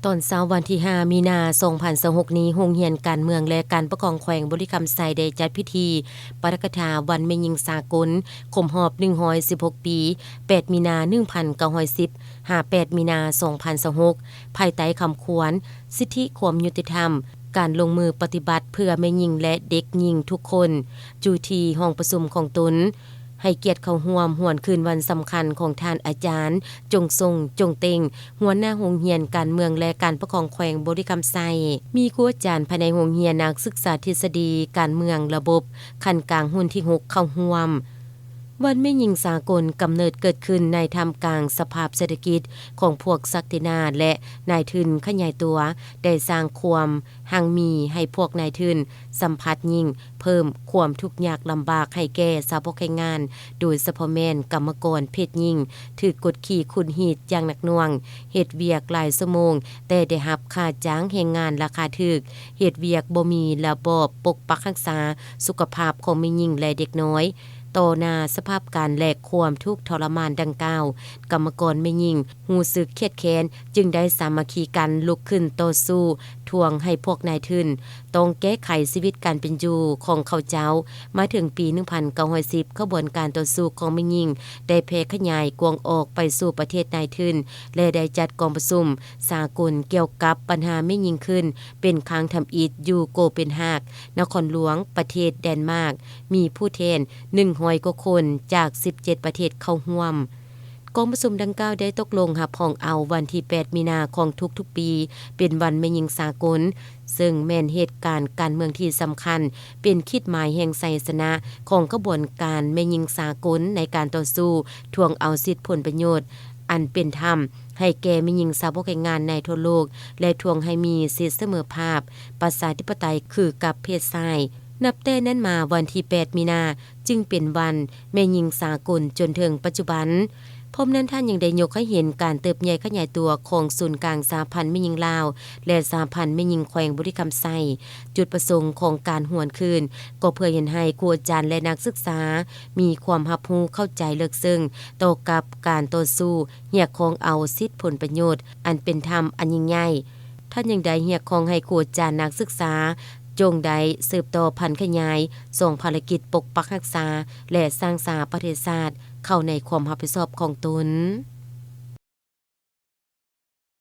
ตอนเช้าวันที่5มีนา2026นี้โรงเรียนการเมืองและการปกครองแขวงบริคำไซได้จัดพิธีปาฐกถาวันแม่หญิงสากลครบรอบ116ปี8มีนา1910 58มีนา2026ภายใต้คำขวัญสิทธิความยุติธรรมการลงมือปฏิบัติเพื่อแม่หญิงและเด็กหญิงทุกคนจูที่ห้องประชุมของตนให้เกียรติเข้าร่วมหวนคืนวันสำคัญของท่านอาจารย์จงทรงจงเต็งหัวหน้าโรงเรียนการเมืองและการปกครองแขวงบริคำไซมีครูอาจารย์ภายในโรงเรียนนักศึกษาทฤษฎีการเมืองระบบขั้นกลางหุ้นที่6เข้าร่วมวันแม่หญิงสากลกำเนิดเกิดขึ้นในท่ามกลางสภาพเศรษฐกิจของพวกศักดินาและนายทุนขยายตัวได้สร้างความหังมีให้พวกนายทุนสัมผัสยิ่งเพิ่มความทุกข์ยากลำบากให้แก่สาวกแรงงานโดยเฉพาะแม่นกรรมกรเพศหญิงถูกกดขี่ขุนหีดอย่างหนักหน่วงเฮ็ดเวียกหลายชั่วโมงแต่ได้รับค่าจ้างแรงงานราคาถูกเฮ็ดเวียกบ่มีระบอบปกปักรักษาสุขภาพของแม่หญิงและเด็กน้อยต่อหน้าสภาพการแลกความทุกข์ทรมานดังกล่าวกรรมกรแม่หญิงรู้สึกเครียดแค้นจึงได้สามัคคีกันลุกขึ้นต่อสู้ทวงให้พวกนายทุนต้องแก้ไขชีวิตการเป็นอยู่ของเขาเจ้ามาถึงปี1910ขบวนการต่อสู้ของแม่หญิงได้แพร่ขยายกว้างออกไปสู่ประเทศนายทุนและได้จัดกองประชุมสากลเกี่ยวกับปัญหาแม่หญิงขึ้นเป็นครั้งทำอิฐอยู่โกเปนฮากนครหลวงประเทศแดนมาร์กมีผู้แทน100 กว่าคนจาก17ประเทศเข้าร่วมกองประชุมดังกล่าวได้ตกลงรับรองเอาวันที่8มีนาของทุกๆปีเป็นวันแม่หญิงสากลซึ่งแม่นเหตุการณ์การเมืองที่สำคัญเป็นคิดหมายแห่งชัยชนะของกระบวนการแม่หญิงสากลในการต่อสู้ทวงเอาสิทธิผลประโยชน์อันเป็นธรรมให้แก่แม่หญิงสาวกแรงงานในทั่วโลกและทวงให้มีสิทธิเสมอภาพประชาธิปไตยคือกับเพศชายนับแต่นั้นมาวันที่8มีนาจึงเป็นวันแม่หญิงสากลจนถึงปัจจุบันพร้อมนั้นท่านยังได้ยกให้เห็นการเติบใหญ่ขยายตัวของศูนย์กลางสหพันธ์แม่หญิงลาวและสหพันธ์แม่หญิงแขวงบริคำไซจุดประสงค์ของการหวนคืนก็เพื่อเห็นให้ครูอาจารย์และนักศึกษามีความรับรู้เข้าใจลึกซึ้งต่อกับการต่อสู้เรียกร้องเอาสิทธิผลประโยชน์อันเป็นธรรมอันยิ่งใหญ่ท่านยังได้เรียกร้องให้ครูอาจารย์นักศึกษาจงได้สืบต่อพันธุ์ขยายส่งภารกิจปกปักรักษาและสร้างสาประเทศชาติเข้าในความรับผิดชอบของตน